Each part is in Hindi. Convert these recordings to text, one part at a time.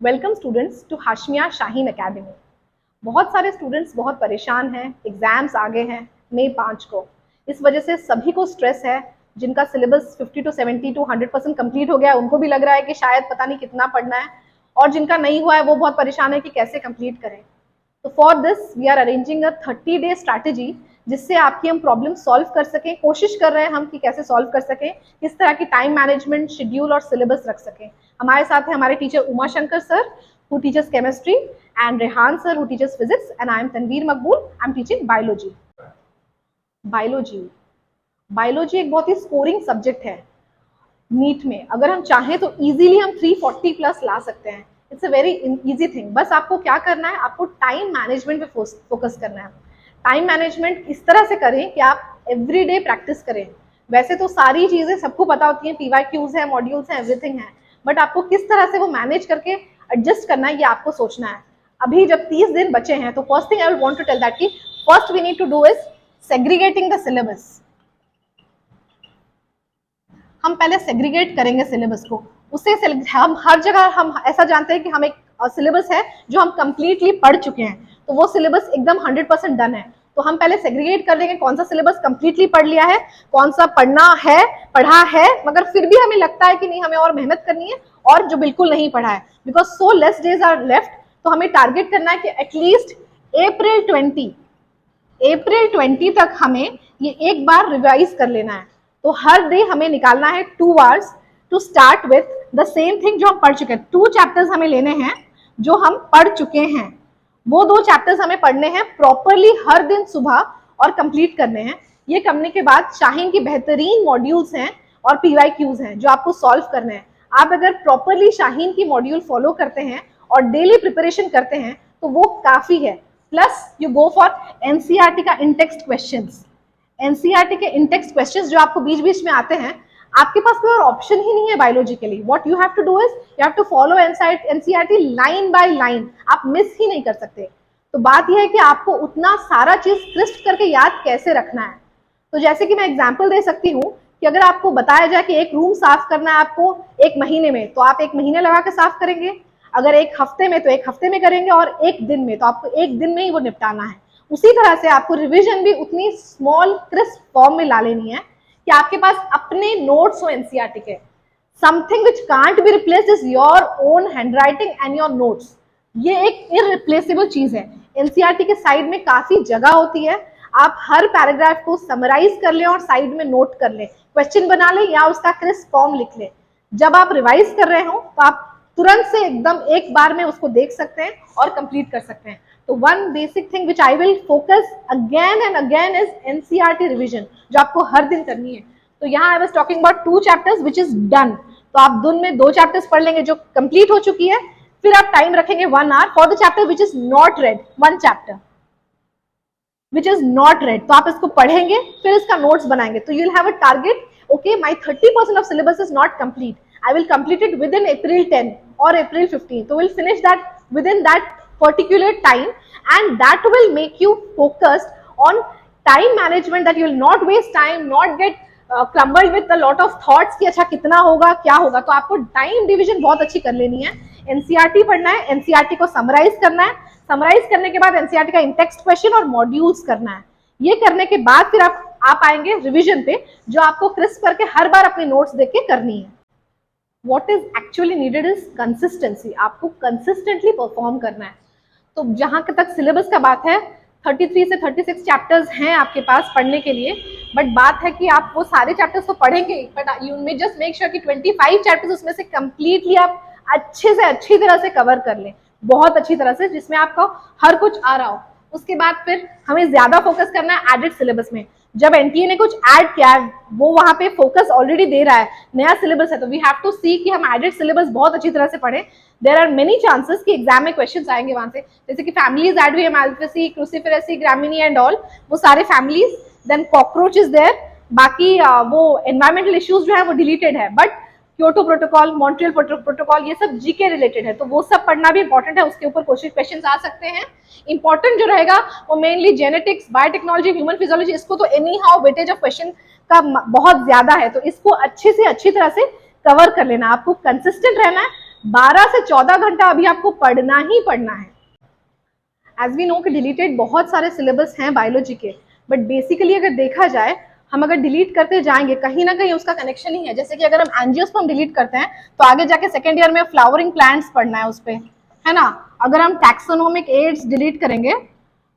Welcome students to Hashmiya Shaheen academy. बहुत सारे स्टूडेंट्स बहुत परेशान हैं, एग्जाम्स आगे हैं मई 5 को। इस वजह से सभी को स्ट्रेस है। जिनका सिलेबस 50 to 70 to 100% कंप्लीट हो गया है उनको भी लग रहा है कि शायद पता नहीं कितना पढ़ना है, और जिनका नहीं हुआ है वो बहुत परेशान है कि कैसे कंप्लीट करें। तो for this we are arranging a 30-day strategy जिससे आपकी हम प्रॉब्लम सॉल्व कर सकें। कोशिश कर रहे हैं हम कि कैसे सॉल्व कर सकें, किस तरह की टाइम मैनेजमेंट, शेड्यूल और सिलेबस रख सकें। हमारे साथ है हमारे teacher Uma Shankar sir who teaches chemistry, and Rehan sir who teaches physics, and I am Tanveer Maqbool, I am teaching biology. Biology एक बहुत ही स्कोरिंग सब्जेक्ट है नीट में। अगर हम चाहें तो इजीली हम 340 प्लस ला सकते हैं। It's a very easy thing. बस आपको क्या करना है, आपको टाइम मैनेजमेंट पे फोकस करना है। टाइम मैनेजमेंट इस तरह से करें कि आप एवरीडे प्रैक्टिस करें। वैसे तो सारी चीजें सबको पता होती हैं, PYQs है, मॉड्यूल्स हैं, एवरीथिंग है, बट आपको किस तरह से वो मैनेज करके एडजस्ट करना है ये आपको सोचना है। अभी जब 30 दिन बचे हैं तो first thing I will want to tell that कि first we need to do is segregating the syllabus. हम पहले सेग्रीगेट करेंगे सिलेबस को। उससे हम हर जगह हम ऐसा जानते हैं कि हम एक सिलेबस है जो हम कंप्लीटली पढ़ चुके हैं, तो वो सिलेबस एकदम 100% डन है। तो हम पहले सेग्रीगेट कर लेंगे कौन सा सिलेबस कंप्लीटली पढ़ लिया है, कौन सा पढ़ा है मगर फिर भी हमें लगता है कि नहीं हमें और मेहनत करनी है, और जो बिल्कुल नहीं पढ़ा है। Because so less days are left, तो हमें टारगेट करना है कि एटलीस्ट अप्रैल 20 तक हमें ये एक बार रिवाइज कर लेना है। तो हर डे हमें निकालना है 2 hours to start with the same thing जो हम पढ़ चुके हैं। 2 चैप्टर्स हमें लेने हैं जो हम पढ़ चुके हैं, वो 2 चैप्टर्स हमें पढ़ने हैं प्रॉपरली हर दिन सुबह और कंप्लीट करने हैं। ये करने के बाद शाहीन की बेहतरीन मॉड्यूल्स हैं और PYQs हैं जो आपको सॉल्व करने हैं। आप अगर प्रॉपरली शाहीन की मॉड्यूल फॉलो करते हैं और डेली प्रिपरेशन करते हैं तो वो काफी है। Plus you go for NCERT का इनटेक्स्ट क्वेश्चंस। एनसीईआरटी के इनटेक्स्ट क्वेश्चंस जो आपको बीच बीच में आते हैं, आपके पास कोई और ऑप्शन ही नहीं है बायोलॉजी के लिए। What you have to do is you have to follow NCERT line by line. आप मिस ही नहीं कर सकते। तो बात यह है कि आपको उतना सारा चीज क्रिस्प करके याद कैसे रखना है। तो जैसे कि मैं एग्जांपल दे सकती हूँ कि अगर आपको बताया जाए कि एक रूम साफ करना है आपको 1 महीने में, तो आप 1 महीने लगा के साफ करेंगे। अगर 1 हफ्ते में तो 1 हफ्ते में करेंगे, और 1 दिन में तो आपको 1 दिन में ही वो निपटाना है। उसी तरह से आपको रिवीजन भी उतनी स्मॉल क्रिस्प फॉर्म में ला लेनी है कि आपके पास अपने नोट्स हो एनसीईआरटी के। Something which can't be replaced is your own handwriting and your notes. ये एक इररिप्लेसेबल चीज है। एनसीईआरटी के साइड में काफी जगह होती है, आप हर पैराग्राफ को समराइज कर लें और साइड में नोट कर लें, क्वेश्चन बना लें या उसका क्रिस्प फॉर्म लिख लें। जब आप रिवाइज कर रहे हो तो आप तुरंत से एकदम एक बार में उसको देख सकते हैं और कंप्लीट कर सकते हैं। तो one basic thing which I will focus again and again is NCERT revision, जो आपको हर दिन करनी है। तो यहाँ I was talking about 2 chapters which is done. तो आप दिन में 2 चैप्टर्स पढ़ लेंगे जो कंप्लीट हो चुकी है। फिर आप टाइम रखेंगे 1 hour for the chapter which is not red, 1 chapter which is not red. तो आप इसको पढ़ेंगे, फिर इसका नोट्स बनाएंगे। तो you will have a target, okay my 30% of syllabus is not complete, I will complete it within April 10 or April 15. So we'll finish that within that particular time, and that will make you focused on time management, that you will not waste time, not get crumbled with a lot of thoughts कि अच्छा कितना होगा क्या होगा। तो आपको टाइम डिवीजन बहुत अच्छी कर लेनी है। एनसीईआरटी पढ़ना है, एनसीईआरटी को समराइज करना है, समराइज करने के बाद एनसीईआरटी का इंटेक्स्ट क्वेश्चन और मॉड्यूल्स करना है। ये करने के बाद फिर आप आएंगे रिविजन पे, जो आपको क्रिस्प करके हर बार अपने नोट्स देख के करनी है। What is actually needed is consistency. आपको consistently परफॉर्म करना है। तो जहां तक सिलेबस का बात है, 33 से 36 चैप्टर्स हैं आपके पास पढ़ने के लिए, बट बात है कि आप वो सारे चैप्टर्स तो पढ़ेंगे, but you may just make sure कि 25 चैप्टर्स उसमें से कंप्लीटली आप अच्छे से अच्छी तरह से कवर कर लें, बहुत अच्छी तरह से, जिसमें आपको हर कुछ आ रहा हो। उसके बाद फिर हमें ज्यादा फोकस करना है एडेड सिलेबस में। जब एनटीए ने कुछ ऐड किया है, वो वहां पे फोकस ऑलरेडी दे रहा है, नया सिलेबस है, तो वी हैव टू सी कि हम एडेड सिलेबस बहुत अच्छी तरह से पढ़ें। देयर आर मेनी चांसेस कि एग्जाम में क्वेश्चंस आएंगे वहां से, जैसे कि फैमिलीज ऐड हुई है, माल्फेसी, क्रूसिफेरेसी, ग्रामिनी एंड ऑल, वो सारे families. Then cockroach is there. बाकी वो एनवायरमेंटल इश्यूज जो है वो डिलीटेड है, but Kyoto protocol, Montreal protocol, ये सब जीके रिलेटेड है, तो वो सब पढ़ना भी इंपॉर्टेंट है। उसके ऊपर क्वेश्चन आ सकते हैं। इंपॉर्टेंट जो रहेगा वो mainly genetics, biotechnology, human physiology, इसको तो any how weightage of question का बहुत ज्यादा है, तो इसको अच्छे से अच्छी तरह से कवर कर लेना। आपको कंसिस्टेंट रहना है, 12 से 14 घंटा अभी आपको पढ़ना ही पढ़ना है। एज वी नो कि डिलीटेड बहुत सारे सिलेबस हैं बायोलॉजी के, बट बेसिकली अगर देखा जाए, हम अगर डिलीट करते जाएंगे कहीं ना कहीं उसका कनेक्शन ही है। जैसे कि अगर हम एंजियोस्पर्म डिलीट करते हैं तो आगे जाके सेकेंड ईयर में फ्लावरिंग प्लांट्स पढ़ना है उस पर, है ना। अगर हम टैक्सोनोमिक एड्स डिलीट करेंगे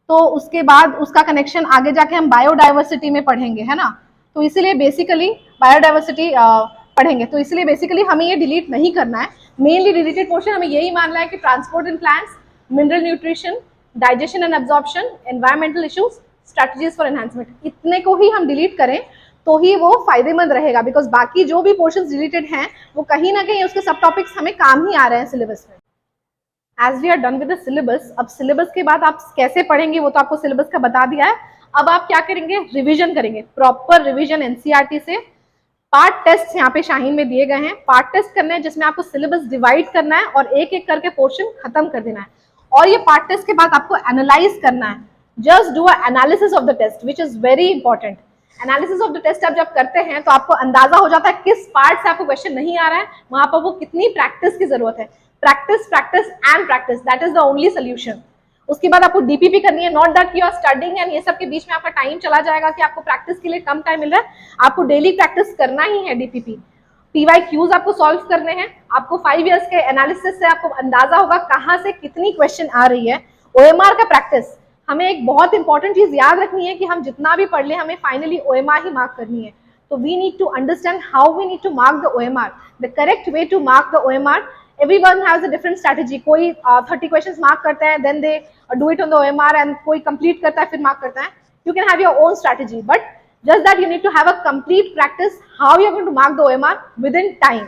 तो उसके बाद उसका कनेक्शन आगे जाके हम बायोडाइवर्सिटी में पढ़ेंगे, है ना। तो इसीलिए बेसिकली बायोडाइवर्सिटी पढ़ेंगे, तो इसलिए बेसिकली हमें ये डिलीट नहीं करना है। मेनली डिलीटेड पोर्शन हमें यही मानना है कि transport in plants, mineral nutrition, digestion and absorption, environmental issues, strategies for enhancement, इतने को ही हम डिलीट करें तो ही वो फायदेमंद रहेगा। बिकॉज बाकी जो भी पोर्शंस डिलीटेड हैं वो कहीं ना कहीं उसके सब टॉपिक्स हमें काम ही आ रहे हैं सिलेबस में। As we are done with the syllabus, अब सिलेबस के बाद आप कैसे पढ़ेंगे वो तो आपको सिलेबस का बता दिया है। अब आप क्या करेंगे, रिवीजन करेंगे, प्रॉपर रिवीजन एनसीईआरटी से। पार्ट टेस्ट यहाँ पे शाहीन में दिए गए हैं, पार्ट टेस्ट करने हैं जिसमें आपको सिलेबस डिवाइड करना है और एक एक करके पोर्शन खत्म कर देना है। और ये पार्ट टेस्ट के बाद आपको एनालाइज करना है। Just do a analysis of the test which is very important. Analysis of the test आप जब करते हैं तो आपको अंदाजा हो जाता है किस पार्ट से आपको क्वेश्चन नहीं आ रहा है, वहां पर वो कितनी प्रैक्टिस की जरूरत है। Practice practice and practice, that is the only solution. उसके बाद आपको डीपीपी करनी है, not that you are studying and ये सब के बीच में आपका टाइम चला जाएगा कि आपको प्रैक्टिस के लिए कम टाइम मिल रहा है। आपको डेली प्रैक्टिस करना ही है डीपीपी। पीवाईक्यूज आपको सॉल्व करने हैं। आपको 5 इयर्स के एनालिसिस से आपको अंदाजा होगा कहां से कितनी क्वेश्चन आ रही है। ओएमआर का प्रैक्टिस, हमें एक बहुत इंपॉर्टेंट चीज याद रखनी है कि हम जितना भी पढ़ ले हमें फाइनली ओएमआर ही मार्क करनी है। तो we need to understand how we need to mark the OMR, the correct way to mark the OMR. Everyone has a different strategy. कोई 30 questions mark करते हैं, then they do it on the OMR, and कोई complete करता है फिर mark करता है. You can have your own strategy, but just that you need to have a complete practice how you are going to mark the OMR within time.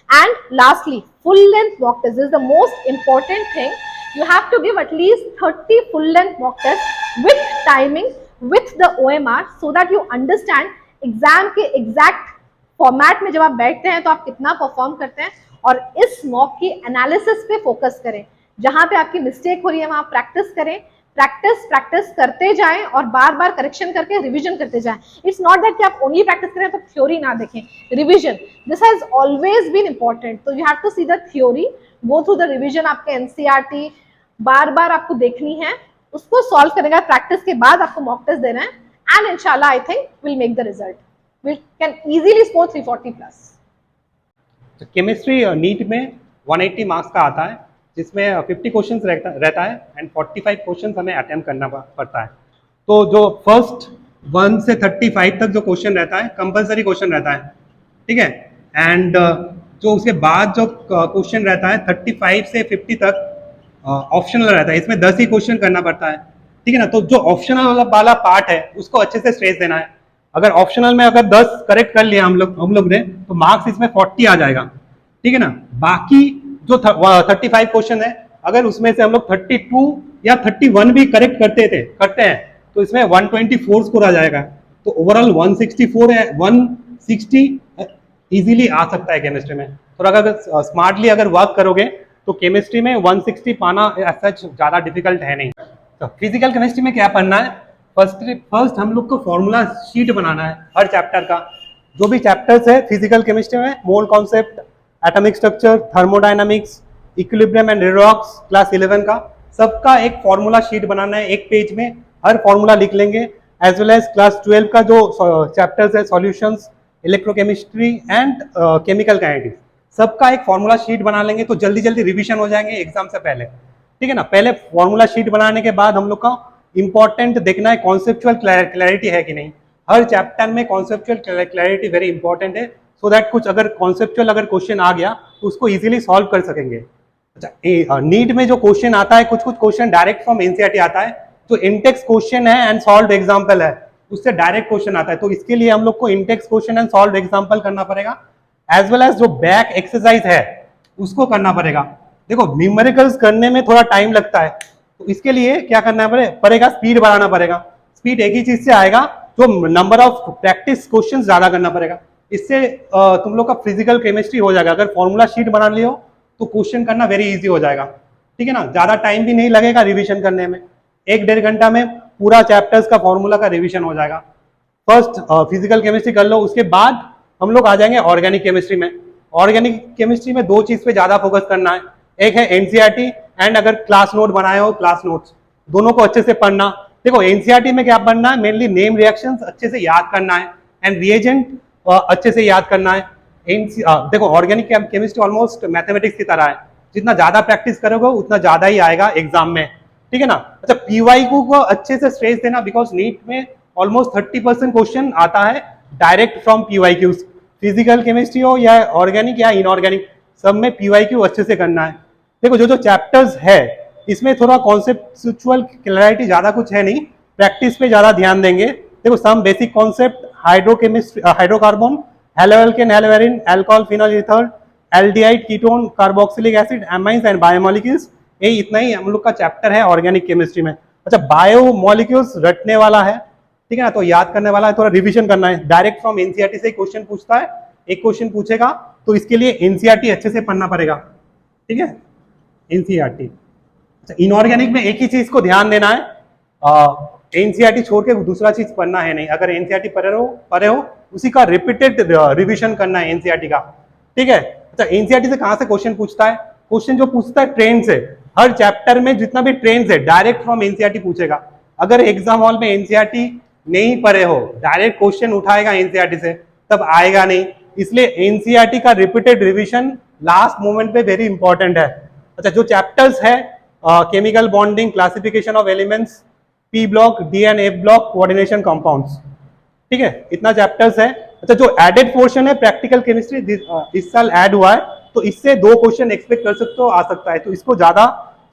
And lastly, full length mock test is the most important thing. You have to give at least 30 full length mock tests with timing, with the OMR, so that you understand exam के exact format में जब आप बैठते हैं तो आप कितना perform करते हैं। और इस मॉक की एनालिसिस पे फोकस करें, जहां पे आपकी मिस्टेक हो रही है वहां प्रैक्टिस करें। प्रैक्टिस प्रैक्टिस करते जाएं और बार बार करेक्शन करके रिवीजन करते जाएं। इट्स नॉट दैट कि आप ओनली प्रैक्टिस करें तो थ्योरी ना देखें, revision this has always been important. तो you have to see the theory, go through the revision. आपके एनसीईआरटी बार बार आपको देखनी है, उसको सॉल्व करेगा। प्रैक्टिस के बाद आपको मॉक टेस्ट देना है एंड इंशाल्लाह I think will make the result, we can easily score 340 plus. Chemistry NEET में 180 मार्क्स का आता है, जिसमें 50 क्वेश्चंस रहता है एंड 45 क्वेश्चंस हमें अटेम्प्ट करना पड़ता है। तो जो फर्स्ट 1 से 35 तक जो क्वेश्चन रहता है कंपलसरी क्वेश्चन रहता है, ठीक है। एंड जो उसके बाद जो क्वेश्चन रहता है 35 से 50 तक ऑप्शनल रहता है। इसमें 10 ही क्वेश्चन करना पड़ता है, ठीक है ना। तो जो ऑप्शनल वाला पार्ट है उसको अच्छे से स्ट्रेस देना है। अगर ऑप्शनल में अगर 10 करेक्ट कर लिया हम लोग ने तो मार्क्स इसमें 40 आ जाएगा, ठीक है ना। बाकी जो 35 क्वेश्चन है अगर उसमें से हम लोग 32 या 31 भी करेक्ट करते हैं तो इसमें 124 स्कोर आ जाएगा। तो ओवरऑल 164 है, 160 इजीली आ सकता है केमिस्ट्री में। और अगर स्मार्टली अगर वर्क करोगे तो केमिस्ट्री में 160 पाना सच ज़्यादा डिफिकल्ट है नहीं। तो फिजिकल केमिस्ट्री में क्या पढ़ना है, फर्स्ट हम लोग को फॉर्मूला शीट बनाना है हर चैप्टर का। जो भी चैप्टर्स है फिजिकल केमिस्ट्री में, mole concept, atomic structure, thermodynamics, equilibrium and redox class 11 का, सबका एक फॉर्मूला शीट बनाना है। एक पेज में हर फॉर्मूला लिख लेंगे। एज वेल एज क्लास 12 का जो चैप्टर्स है solutions, electrochemistry and chemical kinetics, सबका एक फॉर्मूला शीट बना लेंगे तो जल्दी जल्दी रिविजन हो जाएंगे एग्जाम से पहले, ठीक है ना। पहले फॉर्मूला शीट बनाने के बाद हम लोग का इंपॉर्टेंट देखना है कॉन्सेप्चुअल क्लैरिटी है कि नहीं। हर चैप्टर में कॉन्सेप्चुअल क्लैरिटी वेरी इंपॉर्टेंट है, सो दैट कुछ अगर कॉन्सेप्चुअल अगर क्वेश्चन आ गया तो उसको इजीली सॉल्व कर सकेंगे। अच्छा, नीट में जो क्वेश्चन आता है कुछ क्वेश्चन डायरेक्ट फ्रॉम एनसीईआरटी आता है, जो इंटेक्स क्वेश्चन है एंड सॉल्व एग्जाम्पल है उससे डायरेक्ट क्वेश्चन आता है। तो इसके लिए हम लोग को Intex question and solve example करना पड़ेगा, एज वेल एज जो बैक एक्सरसाइज है उसको करना पड़ेगा। देखो न्यूमेरिकल्स करने में थोड़ा टाइम लगता है, तो इसके लिए क्या करना पड़ेगा, स्पीड बढ़ाना पड़ेगा। स्पीड एक ही चीज से आएगा, जो नंबर ऑफ प्रैक्टिस क्वेश्चन ज्यादा करना पड़ेगा। इससे तुम लोग का फिजिकल केमिस्ट्री हो जाएगा। अगर फॉर्मूला शीट बना लियो तो क्वेश्चन करना वेरी इजी हो जाएगा, ठीक है ना। ज्यादा टाइम भी नहीं लगेगा रिविजन करने में, 1-1.5 घंटा में पूरा चैप्टर्स का फॉर्मूला का रिविजन हो जाएगा। फर्स्ट फिजिकल केमिस्ट्री कर लो, उसके बाद हम लोग आ जाएंगे ऑर्गेनिक केमिस्ट्री में। ऑर्गेनिक केमिस्ट्री में दो चीज पे ज्यादा फोकस करना है, एक है एनसीईआरटी एंड अगर क्लास नोट बनाए हो क्लास नोट्स, दोनों को अच्छे से पढ़ना। देखो एनसीईआरटी में क्या पढ़ना है, मेनली नेम रिएक्शंस अच्छे से याद करना है एंड रिएजेंट अच्छे से याद करना है। देखो ऑर्गेनिक केमिस्ट्री ऑलमोस्ट मैथमेटिक्स की तरह है, जितना ज्यादा प्रैक्टिस करोगे उतना ज्यादा ही आएगा एग्जाम में, ठीक है ना। अच्छा पीवाईक्यू को अच्छे से स्ट्रेस देना, बिकॉज नीट में ऑलमोस्ट 30% क्वेश्चन आता है direct from PYQs, physical chemistry हो या ऑर्गेनिक या इनऑर्गेनिक, सब में पीवाईक्यू अच्छे से करना है। देखो जो चैप्टर्स है इसमें थोड़ा कॉन्सेप्चुअल क्लैरिटी ज्यादा कुछ है नहीं, प्रैक्टिस पे ज्यादा ध्यान देंगे। देखो some basic concept, hydrochemistry, hydrocarbon, haloalkane, haloarene, alcohol, phenol, ether, aldehyde, ketone, carboxylic acid, amines and biomolecules, ये इतना ही हम लोग का चैप्टर है ऑर्गेनिक केमिस्ट्री में। अच्छा बायोमोलिक्यूल्स रटने वाला है, ठीक है ना, तो याद करने वाला है, थोड़ा रिवीजन करना है। डायरेक्ट फ्रॉम एनसीईआरटी से क्वेश्चन पूछता है, एक क्वेश्चन पूछेगा तो इसके लिए एनसीईआरटी अच्छे से पढ़ना पड़ेगा, ठीक है, एनसीईआरटी। अच्छा इनऑर्गेनिक में एक ही चीज को ध्यान देना है, एनसीईआरटी छोड़ के दूसरा चीज पढ़ना है नहीं। अगर एनसीईआरटी पढ़े हो उसी का रिपीटेड रिवीजन करना है एनसीईआरटी का, ठीक है। अच्छा एनसीईआरटी से कहां से क्वेश्चन पूछता है, क्वेश्चन जो पूछता है ट्रेंड से, हर चैप्टर में जितना भी ट्रेंड है डायरेक्ट फ्रॉम एनसीईआरटी पूछेगा। अगर एग्जाम हॉल में एनसीईआरटी नहीं पढ़े हो, डायरेक्ट क्वेश्चन उठाएगा एनसीईआरटी से, तब आएगा नहीं। इसलिए एनसीईआरटी का रिपीटेड रिवीजन लास्ट मोमेंट पे वेरी इंपॉर्टेंट है। अच्छा जो चैप्टर्स है chemical bonding, classification of elements, P block, D and F block, coordination compounds, ठीक है, इतना चैप्टर्स है। अच्छा जो एडेड पोर्शन है प्रैक्टिकल केमिस्ट्री इस साल ऐड हुआ है, तो इससे 2 क्वेश्चन एक्सपेक्ट कर सकते हो, आ सकता है, तो इसको ज्यादा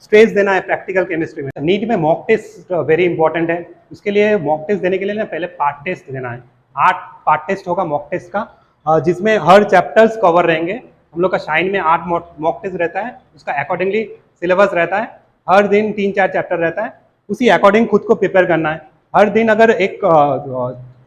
स्ट्रेस देना है प्रैक्टिकल केमिस्ट्री में। नीट में मॉक टेस्ट वेरी इंपॉर्टेंट है, उसके लिए मॉक टेस्ट देने के लिए ना पहले पार्ट टेस्ट देना है। 8 पार्ट टेस्ट होगा मॉक टेस्ट का, जिसमें हर चैप्टर्स कवर रहेंगे। हम लोग का शाइन में 8 मॉक टेस्ट रहता है, उसका अकॉर्डिंगली सिलेबस रहता है, हर दिन 3-4 चैप्टर रहता है, उसी अकॉर्डिंग खुद को प्रिपेयर करना है। हर दिन अगर एक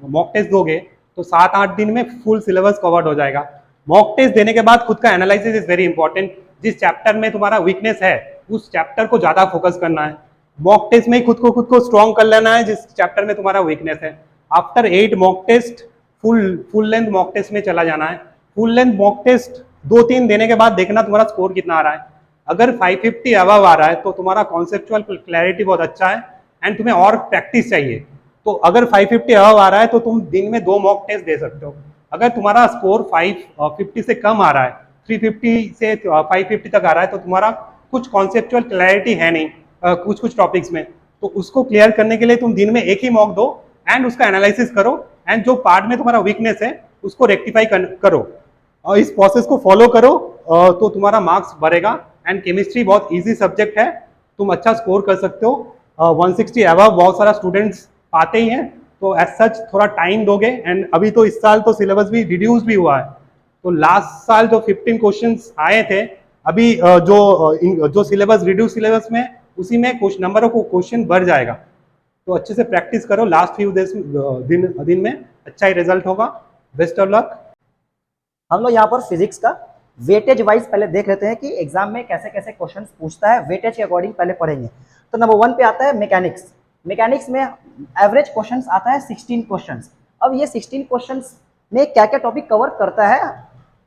मॉक टेस्ट दोगे तो 7-8 दिन में फुल सिलेबस कवर्ड हो जाएगा। मॉक टेस्ट देने के बाद खुद का एनालिसिस इज वेरी इंपॉर्टेंट, जिस चैप्टर में तुम्हारा वीकनेस है उस चैप्टर को ज्यादा फोकस करना है। मॉक टेस्ट में ही खुद को स्ट्रॉन्ग कर लेना है जिस चैप्टर में तुम्हारा वीकनेस है। After 8 mock test full length mock test में चला जाना है। फुल लेंथ मॉक टेस्ट 2-3 देने के बाद देखना तुम्हारा स्कोर कितना आ रहा है। अगर 550 अबव आ रहा है तो तुम्हारा कॉन्सेप्चुअल क्लैरिटी बहुत अच्छा है एंड तुम्हें और प्रैक्टिस चाहिए। तो अगर 550 अबव आ रहा है तो तुम दिन में 2 मॉक टेस्ट दे सकते हो। अगर तुम्हारा स्कोर 550 से कम आ रहा है, 350 से 550 तक आ रहा है, तो तुम्हारा कुछ कॉन्सेप्चुअल क्लैरिटी है नहीं कुछ टॉपिक्स में, तो उसको क्लियर करने के लिए तुम दिन में एक ही मॉक दो एंड उसका एनालिसिस करो एंड जो पार्ट में तुम्हारा वीकनेस है उसको रेक्टिफाई करो और इस प्रोसेस को फॉलो करो तो तुम्हारा मार्क्स बढ़ेगा। एंड केमिस्ट्री बहुत इजी सब्जेक्ट है, तुम अच्छा स्कोर कर सकते हो। 160 अबव बहुत सारा स्टूडेंट्स पाते ही हैं, तो एज सच थोड़ा टाइम दोगे। एंड अभी तो इस साल तो सिलेबस भी रिड्यूस भी हुआ है, तो लास्ट साल जो 15 क्वेश्चंस आए थे, अभी जो सिलेबस रिड्यूस सिलेबस में उसी में कुछ नंबर ऑफ क्वेश्चन बढ़ जाएगा। तो अच्छे से प्रैक्टिस करो, लास्ट फ्यू दिन में अच्छा ही रिजल्ट होगा। Best of luck. हम लोग यहाँ पर फिजिक्स का वेटेज वाइज पहले देख लेते हैं कि एग्जाम में कैसे कैसे क्वेश्चंस पूछता है, वेटेज के अकॉर्डिंग पहले पढ़ेंगे। तो नंबर 1 पे आता है मैकेनिक्स। मैकेनिक्स में एवरेज क्वेश्चंस आता है 16 क्वेश्चंस। अब ये 16 क्वेश्चंस में क्या क्या टॉपिक कवर करता है,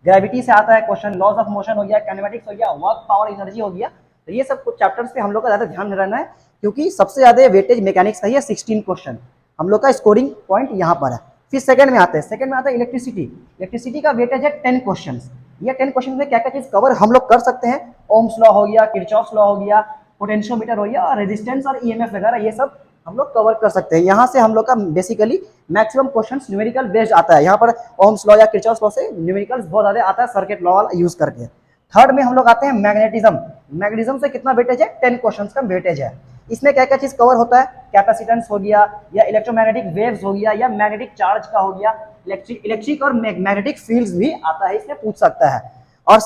ग्रेविटी से आता है क्वेश्चन, लॉज ऑफ मोशन हो गया, काइनेमेटिक्स हो गया, वर्क पावर एनर्जी हो गया। तो ये सब कुछ चैप्टर्स पे हम लोग का ज़्यादा ध्यान रहना है, क्योंकि सबसे ज़्यादा वेटेज मैकेनिक्स का ही है 16 क्वेश्चन। हम लोग का स्कोरिंग पॉइंट यहाँ पर है। फिर सेकंड में आता है इलेक्ट्रिसिटी। इलेक्ट्रिसिटी का वेटेज है 10 क्वेश्चन। ये 10 क्वेश्चन में क्या क्या चीज़ कवर हम लोग कर सकते हैं, ओम्स लॉ हो गया, किरचॉफ्स लॉ हो गया, पोटेंशियोमीटर हो गया, रेजिस्टेंस और ईएमएफ वगैरह, ये सब हम लोग कवर कर सकते हैं। यहाँ से हम लोग का basically maximum questions numerical based आता है। यहाँ पर ओम्स लॉ या किरचॉफ्स लॉ से न्यूमेरिकल्स बहुत ज़्यादा आता है, सर्किट लॉ वाला यूज करके। थर्ड में हम लोग आते हैं मैग्नेटिज्म। मैग्नेटिज्म से कितना वेटेज है, 10 क्वेश्चन का वेटेज है। इसमें क्या क्या चीज कवर होता है, कैपेसिटेंस हो गया, या इलेक्ट्रोमैग्नेटिक वेव्स हो गया, या मैग्नेटिक चार्ज का हो गया, इलेक्ट्रिक और मैग्नेटिक फील्ड्स भी आता है, इसमें पूछ सकता है। और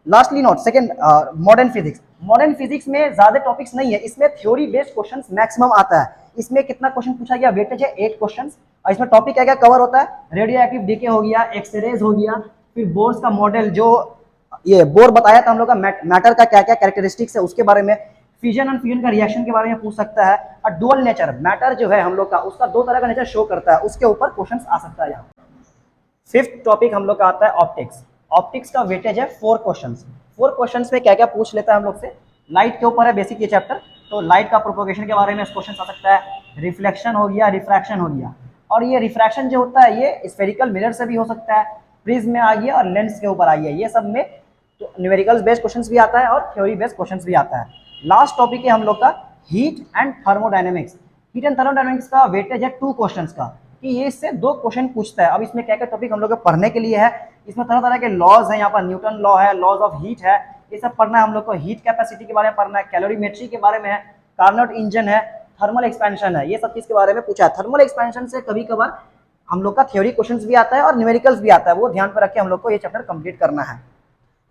lastly note second modern physics. Modern physics में ज्यादा टॉपिक्स नहीं है, इसमें थ्योरी बेस्ड क्वेश्चंस मैक्सिमम आता है। इसमें कितना क्वेश्चन पूछा गया, वेटेज है 8 क्वेश्चन। और इसमें टॉपिक क्या क्या कवर होता है, रेडियो एक्टिव डीके हो गया, एक्सरेज हो गया, फिर बोर्स का मॉडल, जो ये बोर बताया था हम लोग का मैटर का क्या क्या कैरेक्टरिस्टिक्स है उसके बारे में, फ्यूजन एंड फ्यूजन का रिएक्शन के बारे में पूछ सकता है। और डुअल नेचर, मैटर जो है हम लोग का उसका 2 तरह का नेचर शो करता है, उसके ऊपर क्वेश्चंस आ सकता है यहाँ। फिफ्थ टॉपिक हम लोग का आता है ऑप्टिक्स। ऑप्टिक्स का वेटेज है 4 क्वेश्चंस। 4 क्वेश्चंस में क्या क्या पूछ लेता है हम लोग से, लाइट के ऊपर है बेसिक ये चैप्टर, तो लाइट का प्रोपोगेशन के बारे में क्वेश्चन आ सकता है, रिफ्लेक्शन हो गया, रिफ्रैक्शन हो गया, और ये रिफ्रैक्शन जो होता है ये स्फेरिकल मिरर से भी हो सकता है, प्रिज्म में आ गया और लेंस के ऊपर आ गया, ये सब में तो न्यूमेरिकल्स बेस्ड क्वेश्चंस भी आता है और थ्योरी बेस्ड क्वेश्चंस भी आता है। लास्ट टॉपिक है हम लोग का heat and thermodynamics. Heat and thermodynamics का वेटेज है 2 क्वेश्चंस का, कि ये इससे 2 क्वेश्चन पूछता है। अब इसमें क्या क्या टॉपिक हम लोग को पढ़ने के लिए है, इसमें तरह तरह के लॉज हैं, यहाँ पर न्यूटन लॉ है, लॉज ऑफ हीट है, ये सब पढ़ना है हम लोग को। हीट कैपेसिटी के बारे में पढ़ना है, कैलोरीमेट्री के बारे में है, कार्नोट इंजन है, थर्मल एक्सपेंशन है, ये सब चीज के बारे में पूछा है। थर्मल एक्सपेंशन से कभी कभार हम लोग का थ्योरी क्वेश्चंस भी आता है और न्यूमेरिकल्स भी आता है, वो ध्यान पर रख के हम लोग को ये चैप्टर कंप्लीट करना है।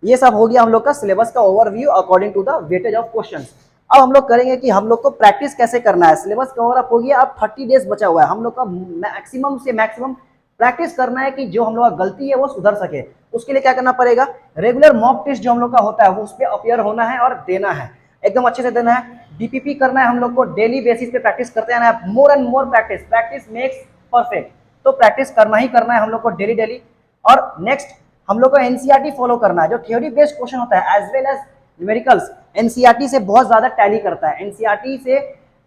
ये सब हो गया हम लोग का सिलेबस का overview according to the weightage of questions. अब हम लोग करेंगे कि हम लोग को प्रैक्टिस कैसे करना है। सिलेबस कवर अप हो गया, अब 30 डेज बचा हुआ है, हम लोग का मैक्सिमम से मैक्सिमम प्रैक्टिस करना है कि जो हम लोग का गलती है वो सुधर सके। उसके लिए क्या करना पड़ेगा, रेगुलर मॉक टेस्ट जो हम लोग का होता है वो उस पर अपियर होना है और देना है, एकदम अच्छे से देना है। डीपीपी करना है हम लोग को, डेली बेसिस पे प्रैक्टिस करते रहना है, more and more practice, practice makes perfect, तो प्रैक्टिस करना ही करना है हम लोग को डेली डेली। और नेक्स्ट हम लोग को एनसीईआरटी फॉलो करना है, जो थ्योरी बेस्ड क्वेश्चन होता है as well as numericals NCERT से बहुत ज्यादा टैली करता है। एनसीईआरटी से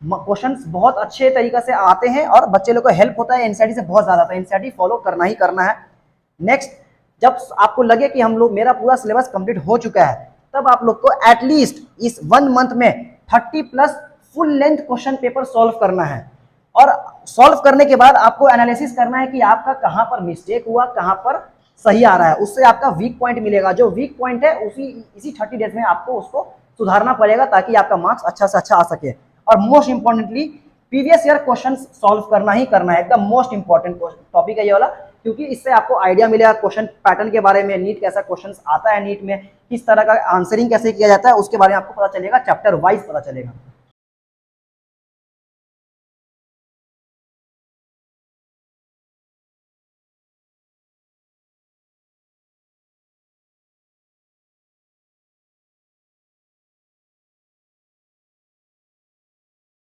क्वेश्चंस बहुत अच्छे तरीके से आते हैं और बच्चे लोग को हेल्प होता है एनसीईआरटी से बहुत ज्यादा, तो एनसीईआरटी फॉलो करना ही करना है। नेक्स्ट, जब आपको लगे कि हम लोग मेरा पूरा सिलेबस कंप्लीट हो चुका है, तब आप लोग को एटलीस्ट इस 1 मंथ में 30+ full length question paper solve करना है। और सॉल्व करने के बाद आपको एनालिसिस करना है कि आपका कहां पर मिस्टेक हुआ, कहां पर सही आ रहा है, उससे आपका वीक पॉइंट मिलेगा। जो वीक पॉइंट है इसी 30 डेज में आपको उसको सुधारना पड़ेगा ताकि आपका मार्क्स अच्छा से अच्छा आ सके। और most importantly previous year questions solve करना ही करना है, एकदम मोस्ट इंपॉर्टेंट टॉपिक है ये वाला, क्योंकि इससे आपको आइडिया मिलेगा क्वेश्चन पैटर्न के बारे में, नीट कैसा क्वेश्चंस आता है, नीट में किस तरह का आंसरिंग कैसे किया जाता है उसके बारे में आपको पता चलेगा, चैप्टर वाइज पता चलेगा।